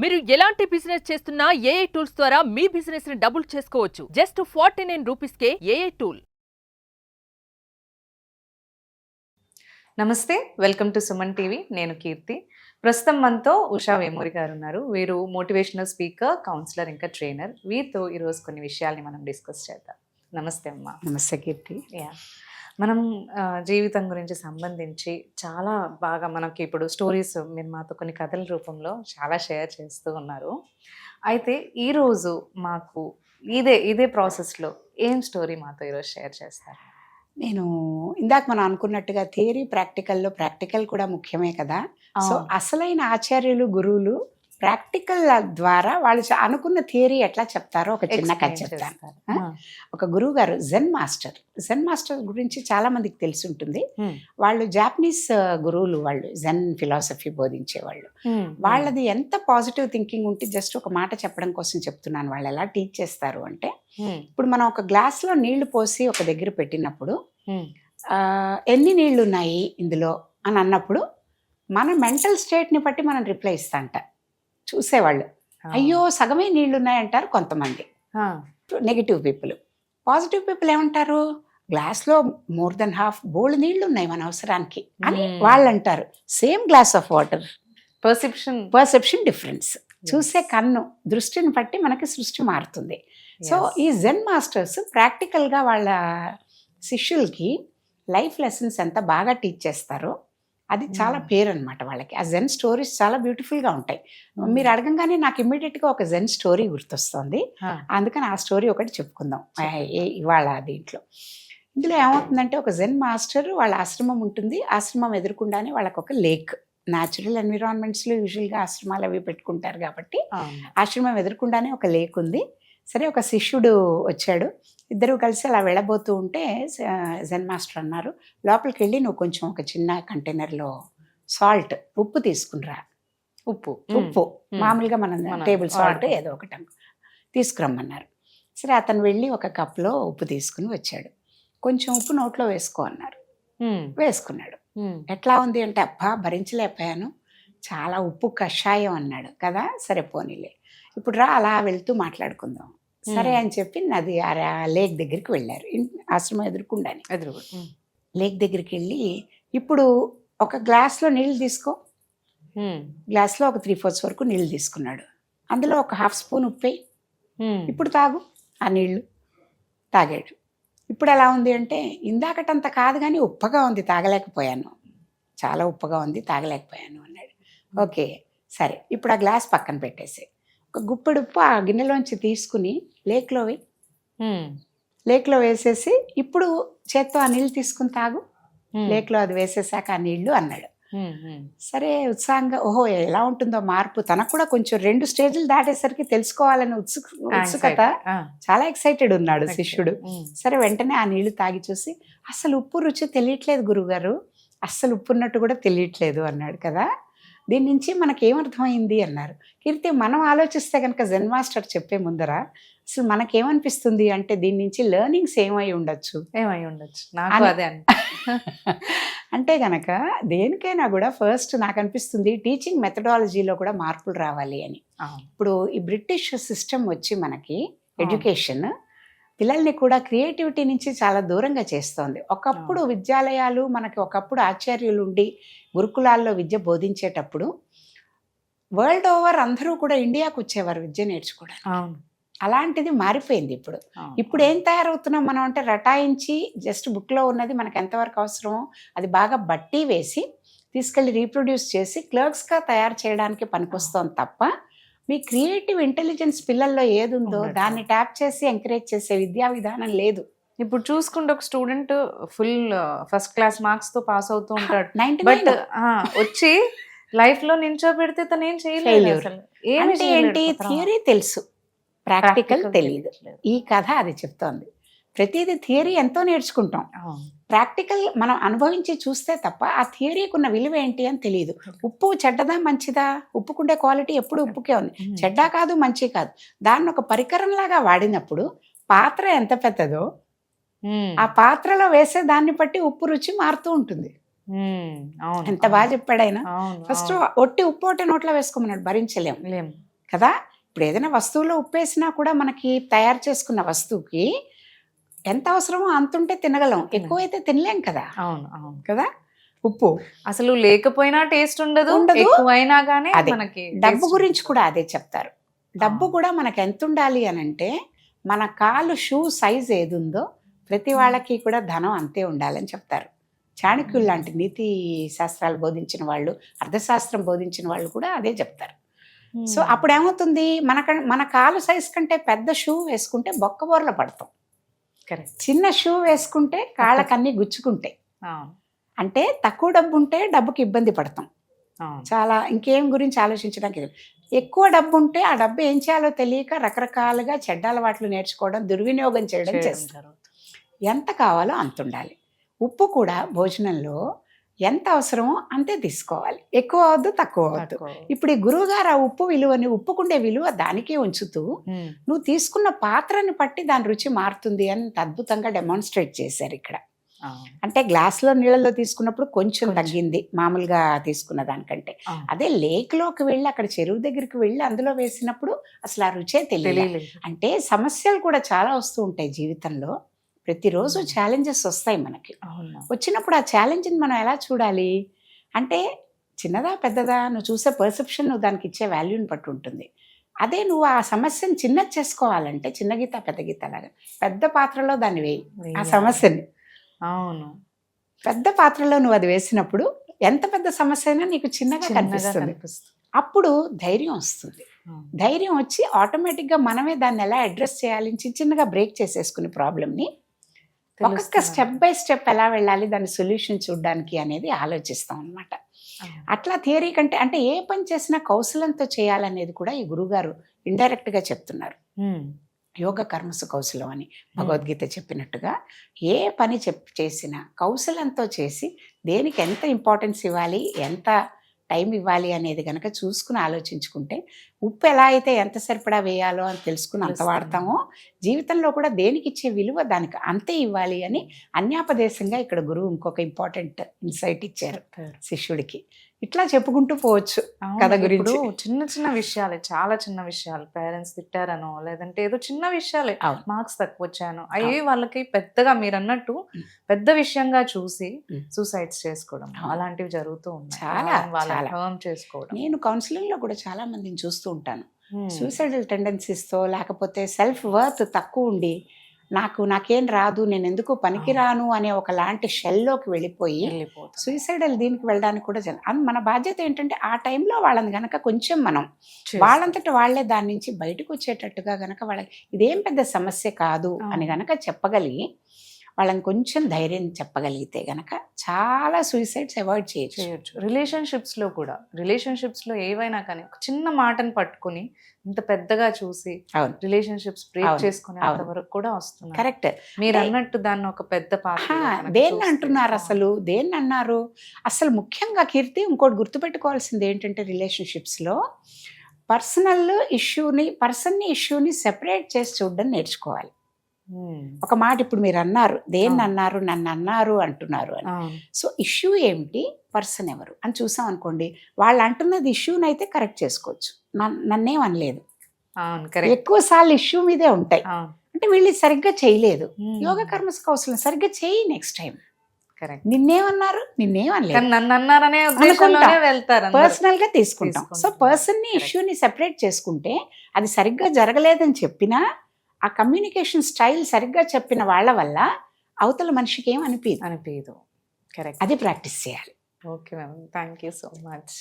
మీరు ఎలాంటి బిజినెస్ చేస్తున్నా ఏఐ టూల్స్ ద్వారా మీ బిజినెస్ ని డబుల్ చేసుకోవచ్చు. జస్ట్ 49 రూపీస్కే ఏఐ టూల్. నమస్తే, వెల్కమ్ టు సుమన్ టీవీ. నేను కీర్తి. ప్రస్తుతం మనతో ఉషా వేమూరి గారు ఉన్నారు. వీరు మోటివేషనల్ స్పీకర్, కౌన్సిలర్, ఇంకా ట్రైనర్. వీరితో ఈరోజు కొన్ని విషయాల్ని మనం డిస్కస్ చేద్దాం. నమస్తే అమ్మా. నమస్తే కీర్తి. మనం జీవితం గురించి సంబంధించి చాలా బాగా మనకి ఇప్పుడు స్టోరీస్ మీరు మాతో కొన్ని కథల రూపంలో చాలా షేర్ చేస్తూ ఉన్నారు. అయితే ఈరోజు మాకు ఇదే ప్రాసెస్లో ఏం స్టోరీ మాతో ఈరోజు షేర్ చేస్తారు? నేను ఇందాక మనం అనుకున్నట్టుగా థియరీ ప్రాక్టికల్లో ప్రాక్టికల్ కూడా ముఖ్యమే కదా. సో అసలైన ఆచార్యులు, గురువులు ప్రాక్టికల్ ద్వారా వాళ్ళు అనుకున్న థియరీ ఎట్లా చెప్తారో ఒక చిన్న కథ చెప్తాను. ఒక గురువు గారు జెన్ మాస్టర్ గురించి చాలా మందికి తెలిసి ఉంటుంది. వాళ్ళు జాపనీస్ గురువులు, వాళ్ళు జెన్ ఫిలాసఫీ బోధించేవాళ్ళు. వాళ్ళది ఎంత పాజిటివ్ థింకింగ్ ఉంటే జస్ట్ ఒక మాట చెప్పడం కోసం చెప్తున్నాను. వాళ్ళు ఎలా టీచ్ చేస్తారు అంటే, ఇప్పుడు మనం ఒక గ్లాస్లో నీళ్లు పోసి ఒక దగ్గర పెట్టినప్పుడు ఎన్ని నీళ్లు ఉన్నాయి ఇందులో అని అన్నప్పుడు మన మెంటల్ స్టేట్ని బట్టి మనం రిప్లై ఇస్తాంట. చూసేవాళ్ళు అయ్యో సగమే నీళ్లు ఉన్నాయంటారు కొంతమంది, నెగిటివ్ పీపుల్. పాజిటివ్ పీపుల్ ఏమంటారు, గ్లాస్లో మోర్ దెన్ హాఫ్ బోల్డ్ నీళ్లు ఉన్నాయి మన అవసరానికి అని వాళ్ళు అంటారు. Same glass of water, perception difference. చూసే కన్ను దృష్టిని బట్టి మనకి సృష్టి మారుతుంది. సో ఈ జెన్ మాస్టర్స్ ప్రాక్టికల్గా వాళ్ళ శిష్యులకి లైఫ్ లెసన్స్ ఎంత బాగా టీచ్ చేస్తారో అది చాలా పేరు అనమాట వాళ్ళకి. ఆ జెన్ స్టోరీస్ చాలా బ్యూటిఫుల్గా ఉంటాయి. మీరు అడగంగానే నాకు ఇమ్మీడియట్గా ఒక జెన్ స్టోరీ గుర్తొస్తుంది. అందుకని ఆ స్టోరీ ఒకటి చెప్పుకుందాం ఇవాళ దీంట్లో. ఇందులో ఏమవుతుందంటే, ఒక జెన్ మాస్టర్ వాళ్ళ ఆశ్రమం ఉంటుంది. ఆశ్రమం ఎదుర్కొండానే వాళ్ళకు ఒక లేక్. న్యాచురల్ ఎన్విరాన్మెంట్స్లో యూజువల్గా ఆశ్రమాలు అవి పెట్టుకుంటారు కాబట్టి ఆశ్రమం ఎదుర్కొండానే ఒక లేక్ ఉంది. సరే, ఒక శిష్యుడు వచ్చాడు. ఇద్దరు కలిసి అలా వెళ్ళబోతూ ఉంటే జెన్ మాస్టర్ అన్నారు, లోపలికి వెళ్ళి నువ్వు కొంచెం ఒక చిన్న కంటైనర్లో సాల్ట్, ఉప్పు తీసుకునిరా. ఉప్పు మామూలుగా మనం టేబుల్ సాల్ట్ ఏదో ఒకటి తీసుకురమ్మన్నారు. సరే, అతను వెళ్ళి ఒక కప్లో ఉప్పు తీసుకుని వచ్చాడు. కొంచెం ఉప్పు నోట్లో వేసుకో అన్నారు. వేసుకున్నాడు. ఎట్లా ఉంది అంటే, అబ్బా భరించలేకపోయాను, చాలా ఉప్పు కషాయం అన్నాడు కదా. సరే పోనీలే, ఇప్పుడు రా అలా వెళ్తూ మాట్లాడుకుందాం. సరే అని చెప్పి నది లేక్ దగ్గరికి వెళ్ళారు. ఆశ్రమం ఎదుర్కొండాని లేక్ దగ్గరికి వెళ్ళి, ఇప్పుడు ఒక గ్లాస్లో నీళ్ళు తీసుకో. గ్లాస్లో ఒక 3/4 వరకు నీళ్ళు తీసుకున్నాడు. అందులో ఒక 1/2 స్పూన్ ఉప్పే, ఇప్పుడు తాగు. ఆ నీళ్లు తాగాడు. ఇప్పుడు ఎలా ఉంది అంటే, ఇందాకటంత కాదు కానీ ఉప్పగా ఉంది, తాగలేకపోయాను, చాలా ఉప్పగా ఉంది, తాగలేకపోయాను అన్నాడు. ఓకే సరే, ఇప్పుడు ఆ గ్లాస్ పక్కన పెట్టేసి ఒక గుప్పెడు ఉప్పు ఆ గిన్నెలోంచి తీసుకుని లేక్లో వేసేసి, ఇప్పుడు చేత్తో ఆ నీళ్ళు తీసుకుని తాగు, లేక్లో అది వేసేసాక ఆ నీళ్లు అన్నాడు. సరే ఉత్సాహంగా, ఓహో ఎలా ఉంటుందో మార్పు. తనకు కూడా కొంచెం 2 స్టేజ్లు దాటేసరికి తెలుసుకోవాలని ఉత్సుకత, చాలా ఎక్సైటెడ్ ఉన్నాడు శిష్యుడు. సరే, వెంటనే ఆ నీళ్లు తాగి చూసి, అసలు ఉప్పు రుచి తెలియట్లేదు గురువుగారు, అస్సలు ఉప్పు ఉన్నట్టు కూడా తెలియట్లేదు అన్నాడు కదా. దీని నుంచి మనకేమర్థమైంది అన్నారు. కీర్తి, మనం ఆలోచిస్తే కనుక జెన్ మాస్టర్ చెప్పే ముందర అసలు మనకేమనిపిస్తుంది అంటే, దీని నుంచి లెర్నింగ్స్ ఏమై ఉండొచ్చు నాకు అదే అంటే కనుక దేనికైనా కూడా ఫస్ట్ నాకు అనిపిస్తుంది టీచింగ్ మెథడాలజీలో కూడా మార్పులు రావాలి అని. ఇప్పుడు ఈ బ్రిటిష్ సిస్టమ్ వచ్చి మనకి ఎడ్యుకేషన్ పిల్లల్ని కూడా క్రియేటివిటీ నుంచి చాలా దూరంగా చేస్తోంది. ఒకప్పుడు విద్యాలయాలు మనకి, ఒకప్పుడు ఆచార్యులు ఉండి గురుకులాల్లో విద్య బోధించేటప్పుడు వరల్డ్ ఓవర్ అందరూ కూడా ఇండియాకు వచ్చేవారు విద్య నేర్చుకోవడానికి. అలాంటిది మారిపోయింది ఇప్పుడు. ఇప్పుడు ఏం తయారవుతున్నాం మనం అంటే, రటాయించి జస్ట్ బుక్లో ఉన్నది మనకు ఎంతవరకు అవసరమో అది బాగా బట్టి వేసి తీసుకెళ్ళి రీప్రొడ్యూస్ చేసి క్లర్క్స్గా తయారు చేయడానికి పనికొస్తోంది తప్ప, మీ క్రియేటివ్ ఇంటెలిజెన్స్ పిల్లల్లో ఏది ఉందో దాన్ని ట్యాప్ చేసి ఎంకరేజ్ చేసే విద్యా విధానం లేదు. ఇప్పుడు చూసుకుంటే ఒక student full first class marks తో పాస్ అవుతూ ఉంటాడు, బట్ వచ్చి లైఫ్ లో నించోబెడితే తను ఏం చేయలేదు. ఏంటి థియరీ తెలుసు, ప్రాక్టికల్ తెలియదు. ఈ కథ అది చెప్తోంది. ప్రతిదీ థియరీ ఎంతో నేర్చుకుంటాం, ప్రాక్టికల్ మనం అనుభవించి చూస్తే తప్ప ఆ థియరీకి ఉన్న విలువ ఏంటి అని తెలియదు. ఉప్పు చెడ్డదా మంచిదా, ఉప్పుకుండే క్వాలిటీ ఎప్పుడు ఉప్పుకే ఉంది, చెడ్డా కాదు మంచి కాదు. దాన్ని ఒక పరికరంలాగా వాడినప్పుడు పాత్ర ఎంత పెద్దదో ఆ పాత్రలో వేసే దాన్ని బట్టి ఉప్పు రుచి మారుతూ ఉంటుంది. ఎంత బాగా చెప్పాడు ఆయన. ఫస్ట్ ఒట్టి ఉప్పు ఒకటి నోట్లో వేసుకోమన్నాడు, భరించలేము. కదా. ఇప్పుడు ఏదైనా వస్తువులో ఉప్పు వేసినా కూడా మనకి తయారు చేసుకున్న వస్తువుకి ఎంత అవసరమో అంత ఉంటే తినగలం, ఎక్కువైతే తినలేం కదా. అవును అవును. కదా ఉప్పు అసలు లేకపోయినా టేస్ట్ ఉండదు, ఉండదు. ఎక్కువైనా గానీ అదే. మనకి డబ్బు taste గురించి ఉండదు. కూడా అదే చెప్తారు. డబ్బు కూడా మనకు ఎంత ఉండాలి అని అంటే మన కాలు షూ సైజ్ ఏది ఉందో ప్రతి వాళ్ళకి కూడా ధనం అంతే ఉండాలని చెప్తారు. చాణక్యులు లాంటి నీతి శాస్త్రాలు బోధించిన వాళ్ళు, అర్థశాస్త్రం బోధించిన వాళ్ళు కూడా అదే చెప్తారు. సో అప్పుడు ఏమవుతుంది, మన కాలు సైజ్ కంటే పెద్ద షూ వేసుకుంటే బొక్కబోర్ల పడతాం, కరెక్ట్. చిన్న షూ వేసుకుంటే కాళ్ళకన్నీ గుచ్చుకుంటాయి. అవును అంటే తక్కువ డబ్బు ఉంటే డబ్బుకి ఇబ్బంది పడతాం, అవును. చాలా ఇంకేం గురించి ఆలోచించడానికి లేదు. ఎక్కువ డబ్బు ఉంటే ఆ డబ్బు ఏం చేయాలో తెలియక రకరకాలుగా చెడ్డ అలవాట్లు నేర్చుకోవడం, దుర్వినియోగం చేయడం చేస్తాం. జరుగుతుంది. ఎంత కావాలో అంత ఉండాలి. ఉప్పు కూడా భోజనంలో ఎంత అవసరమో అంతే తీసుకోవాలి, ఎక్కువ అవద్దు తక్కువ అవద్దు. తక్కువ. ఇప్పుడు ఈ గురువుగారు ఆ ఉప్పు విలువని, ఉప్పుకుండే విలువ దానికే ఉంచుతూ నువ్వు తీసుకున్న పాత్రని బట్టి దాని రుచి మారుతుంది అని అద్భుతంగా డెమాన్స్ట్రేట్ చేశారు ఇక్కడ. అవును. అంటే గ్లాస్లో నీళ్ళలో తీసుకున్నప్పుడు కొంచెం కొంచెం. తగ్గింది మామూలుగా తీసుకున్న దానికంటే. అవును. అదే లేక్లోకి వెళ్ళి అక్కడ చెరువు దగ్గరికి వెళ్ళి అందులో వేసినప్పుడు అసలు ఆ రుచే తెలియదు. తెలియలేదు. అంటే సమస్యలు కూడా చాలా వస్తూ ఉంటాయి జీవితంలో. ప్రతిరోజు ఛాలెంజెస్ వస్తాయి మనకి. అవును. వచ్చినప్పుడు ఆ ఛాలెంజ్ని మనం ఎలా చూడాలి అంటే చిన్నదా పెద్దదా నువ్వు చూసే పర్సెప్షన్, నువ్వు దానికి ఇచ్చే వాల్యూని బట్టి ఉంటుంది. అదే నువ్వు ఆ సమస్యను చిన్నది చేసుకోవాలంటే చిన్న గీత పెద్ద గీత లాగా పెద్ద పాత్రలో దాన్ని వేయి ఆ వేయాలి. సమస్యని. అవును. పెద్ద పాత్రలో నువ్వు అది వేసినప్పుడు ఎంత పెద్ద సమస్య అయినా నీకు చిన్నగా చిన్నగా కనిపిస్తుంది. కనిపిస్తుంది. అప్పుడు ధైర్యం వస్తుంది. అవును. ధైర్యం వచ్చి ఆటోమేటిక్గా మనమే దాన్ని ఎలా అడ్రస్ చేయాలి, చిన్న చిన్నగా బ్రేక్ చేసేసుకుని ప్రాబ్లమ్ని ఒక్కొక్క తెలుస్తుంది. స్టెప్ బై స్టెప్ ఎలా వెళ్ళాలి దాని సొల్యూషన్ చూడడానికి అనేది ఆలోచిస్తాం అన్నమాట. అవును. అట్లా థియరీ కంటే అంటే ఏ పని చేసినా కౌశలంతో చేయాలనేది కూడా ఈ గురువుగారు ఇండైరెక్ట్గా చెప్తున్నారు. యోగ కర్మసు కౌశలం అని భగవద్గీత చెప్పినట్టుగా ఏ పని చేసినా కౌశలంతో చేసి దేనికి ఎంత ఇంపార్టెన్స్ ఇవ్వాలి, ఎంత టైం ఇవ్వాలి అనేది కనుక చూసుకుని ఆలోచించుకుంటే ఉప్పు ఎలా అయితే ఎంత సరిపడా వేయాలో అని తెలుసుకుని అంత వాడతామో జీవితంలో కూడా దేనికి ఇచ్చే విలువ దానికి అంతే ఇవ్వాలి అని అన్యాపదేశంగా ఇక్కడ గురువు ఇంకొక ఇంపార్టెంట్ ఇన్సైట్ ఇచ్చారు శిష్యుడికి. ఇట్లా చెప్పుకుంటూ పోవచ్చు కథ గురించి. ఇప్పుడు చిన్న చిన్న విషయాలే, చాలా చిన్న విషయాలు, పేరెంట్స్ తిట్టారనో లేదంటే ఏదో చిన్న విషయాలే, అవును. మార్క్స్ తక్కువ వచ్చాను అవి వాళ్ళకి పెద్దగా మీరు అన్నట్టు పెద్ద విషయంగా చూసి సూసైడ్స్ చేసుకోవడం అలాంటివి జరుగుతూ ఉన్నాయి. చాలా, వాళ్ళని చాలా. హర్మ్ చేసుకోవడం. నేను కౌన్సిలింగ్లో కూడా చాలా మందిని చూస్తూ ఉంటాను. సూసైడల్ టెండెన్సీస్తో లేకపోతే సెల్ఫ్ వర్త్ తక్కువ ఉండి నాకేం రాదు, నేను ఎందుకు పనికిరాను అనే ఒకలాంటి షెల్లోకి వెళ్ళిపోయి సూసైడల్ దీనికి వెళ్ళడానికి కూడా మన బాధ్యత ఏంటంటే ఆ టైంలో వాళ్ళని గనక కొంచెం మనం వాళ్ళంతట వాళ్ళే దాని నుంచి బయటకు వచ్చేటట్టుగా గనక వాళ్ళకి ఇదేం పెద్ద సమస్య కాదు అని గనక చెప్పగలిగి వాళ్ళని కొంచెం ధైర్యం చెప్పగలిగితే గనక చాలా సూసైడ్స్ అవాయిడ్ చేయొచ్చు. రిలేషన్షిప్స్లో కూడా, రిలేషన్షిప్స్లో ఏవైనా కానీ ఒక చిన్న మాటను పట్టుకుని ఇంత పెద్దగా చూసి రిలేషన్షిప్స్ బ్రేక్ చేసుకునే అంతవరకు కూడా వస్తుంది. కరెక్ట్. మీరు అన్నట్టు దాన్ని ఒక పెద్ద పాత్ర దేన్ని అంటున్నారు అసలు, దేన్ని అన్నారు అసలు ముఖ్యంగా కీర్తి ఇంకోటి గుర్తుపెట్టుకోవాల్సింది ఏంటంటే రిలేషన్షిప్స్లో పర్సనల్ ఇష్యూని సెపరేట్ చేసి చూడడం నేర్చుకోవాలి. ఒక మాట ఇప్పుడు మీరు అన్నారు, దేన్ని అన్నారు, నన్ను అన్నారు అంటున్నారు అని. సో ఇష్యూ ఏమిటి, పర్సన్ ఎవరు అని చూసాం అనుకోండి, వాళ్ళు అంటున్నది ఇష్యూని అయితే కరెక్ట్ చేసుకోవచ్చు, నన్నేం అనలేదు. ఎక్కువ సార్లు ఇష్యూ మీదే ఉంటాయి అంటే వీళ్ళు సరిగ్గా చేయలేదు, యోగ కర్మస్ కౌశలం సరిగ్గా చేయి నెక్స్ట్ టైం. నిన్నేమన్నారు, నిన్నేమనలేదు, నన్ను అన్నారనే వెళ్తారు, పర్సనల్ గా తీసుకుంటాం. సో పర్సన్ ని ఇష్యూని సెపరేట్ చేసుకుంటే అది సరిగ్గా జరగలేదని చెప్పినా ఆ కమ్యూనికేషన్ స్టైల్ సరిగ్గా చెప్పిన వాళ్ళ వల్ల అవతల మనిషికి ఏం అనిపించదు. కరెక్ట్. అది ప్రాక్టీస్ చేయాలి. Okay ma'am, thank you so much.